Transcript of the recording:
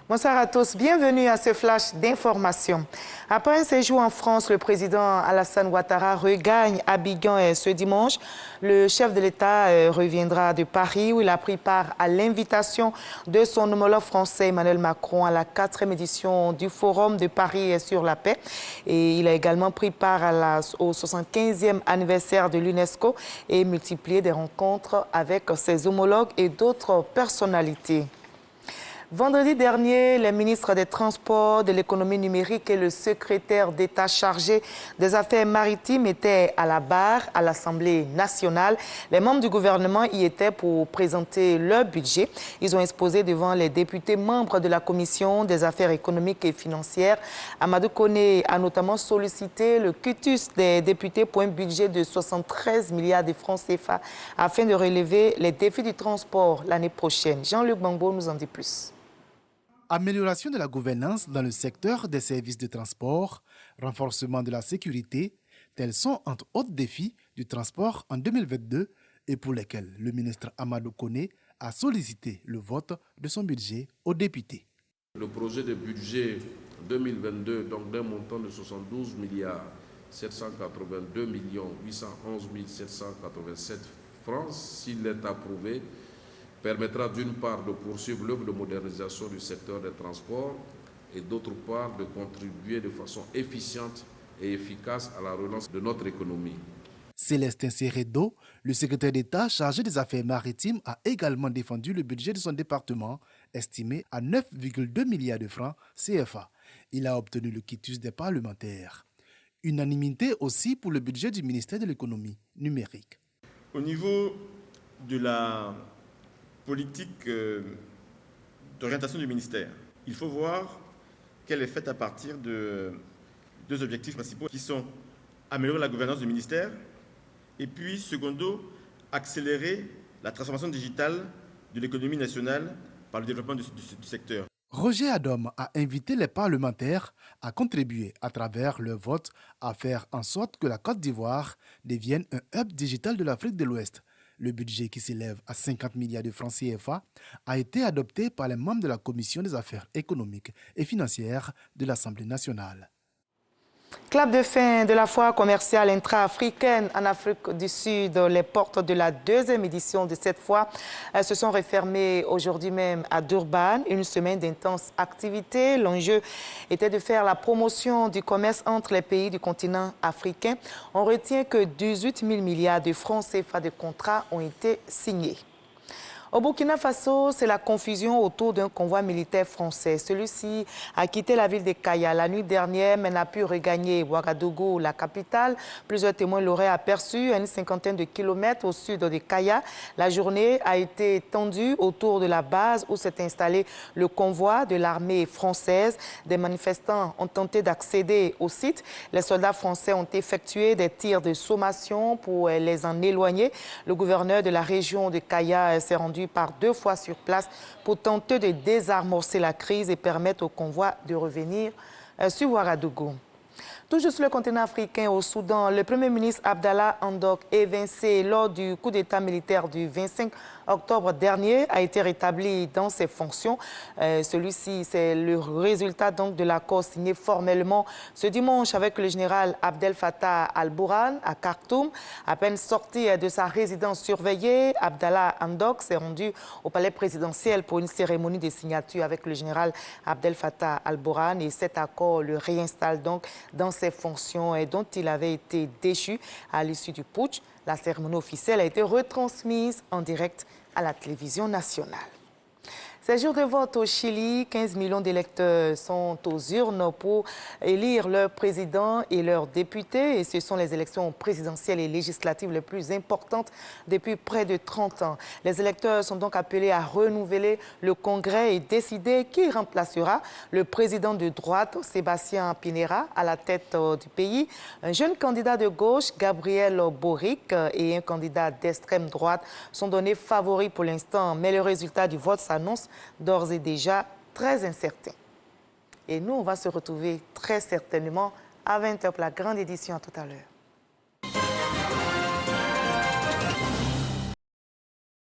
Bonsoir à tous, bienvenue à ce flash d'information. Après un séjour en France, le président Alassane Ouattara regagne Abidjan ce dimanche. Le chef de l'État reviendra de Paris où il a pris part à l'invitation de son homologue français Emmanuel Macron à la 4e édition du Forum de Paris sur la paix. Et il a également pris part au 75e anniversaire de l'UNESCO et multiplié des rencontres avec ses homologues et d'autres personnalités. Vendredi dernier, les ministres des Transports, de l'économie numérique et le secrétaire d'État chargé des affaires maritimes étaient à la barre à l'Assemblée nationale. Les membres du gouvernement y étaient pour présenter leur budget. Ils ont exposé devant les députés membres de la Commission des affaires économiques et financières. Amadou Koné a notamment sollicité le quitus des députés pour un budget de 73 milliards de francs CFA afin de relever les défis du transport l'année prochaine. Jean-Luc Bangbo nous en dit plus. Amélioration de la gouvernance dans le secteur des services de transport, renforcement de la sécurité, tels sont entre autres défis du transport en 2022 et pour lesquels le ministre Amadou Koné a sollicité le vote de son budget aux députés. Le projet de budget 2022, donc d'un montant de 72 milliards 782 811 787 francs, s'il est approuvé, permettra d'une part de poursuivre l'œuvre de modernisation du secteur des transports et d'autre part de contribuer de façon efficiente et efficace à la relance de notre économie. Célestin Serredo, le secrétaire d'État chargé des affaires maritimes, a également défendu le budget de son département, estimé à 9,2 milliards de francs CFA. Il a obtenu le quitus des parlementaires. Unanimité aussi pour le budget du ministère de l'économie numérique. Au niveau de la politique d'orientation du ministère, il faut voir qu'elle est faite à partir de deux objectifs principaux qui sont améliorer la gouvernance du ministère et puis, secondo, accélérer la transformation digitale de l'économie nationale par le développement du secteur. Roger Adom a invité les parlementaires à contribuer à travers leur vote à faire en sorte que la Côte d'Ivoire devienne un hub digital de l'Afrique de l'Ouest. Le budget qui s'élève à 50 milliards de francs CFA a été adopté par les membres de la Commission des affaires économiques et financières de l'Assemblée nationale. Clap de fin de la foire commerciale intra-africaine en Afrique du Sud. Les portes de la 2e édition de cette foire se sont refermées aujourd'hui même à Durban. Une semaine d'intenses activités. L'enjeu était de faire la promotion du commerce entre les pays du continent africain. On retient que 18 000 milliards de francs CFA de contrats ont été signés. Au Burkina Faso, c'est la confusion autour d'un convoi militaire français. Celui-ci a quitté la ville de Kaya la nuit dernière, mais n'a pu regagner Ouagadougou, la capitale. Plusieurs témoins l'auraient aperçu à une cinquantaine de kilomètres au sud de Kaya. La journée a été tendue autour de la base où s'est installé le convoi de l'armée française. Des manifestants ont tenté d'accéder au site. Les soldats français ont effectué des tirs de sommation pour les en éloigner. Le gouverneur de la région de Kaya s'est rendu par 2 fois sur place pour tenter de désamorcer la crise et permettre au convoi de revenir sur Ouagadougou. Toujours sur le continent africain, au Soudan, le Premier ministre Abdallah Hamdok, évincé lors du coup d'État militaire du 25 octobre dernier, a été rétabli dans ses fonctions. Celui-ci, c'est le résultat donc de l'accord signé formellement ce dimanche avec le général Abdel Fattah al-Burhan à Khartoum. À peine sorti de sa résidence surveillée, Abdallah Hamdok s'est rendu au palais présidentiel pour une cérémonie de signature avec le général Abdel Fattah al-Burhan et cet accord le réinstalle donc dans ses fonctions et dont il avait été déchu à l'issue du putsch. La cérémonie officielle a été retransmise en direct à la télévision nationale. Ces jours de vote au Chili, 15 millions d'électeurs sont aux urnes pour élire leur président et leurs députés. Et ce sont les élections présidentielles et législatives les plus importantes depuis près de 30 ans. Les électeurs sont donc appelés à renouveler le Congrès et décider qui remplacera le président de droite, Sébastien Pinera, à la tête du pays. Un jeune candidat de gauche, Gabriel Boric, et un candidat d'extrême droite sont donnés favoris pour l'instant. Mais le résultat du vote s'annonce d'ores et déjà très incertain. Et nous, on va se retrouver très certainement à 20 h pour la grande édition. À tout à l'heure.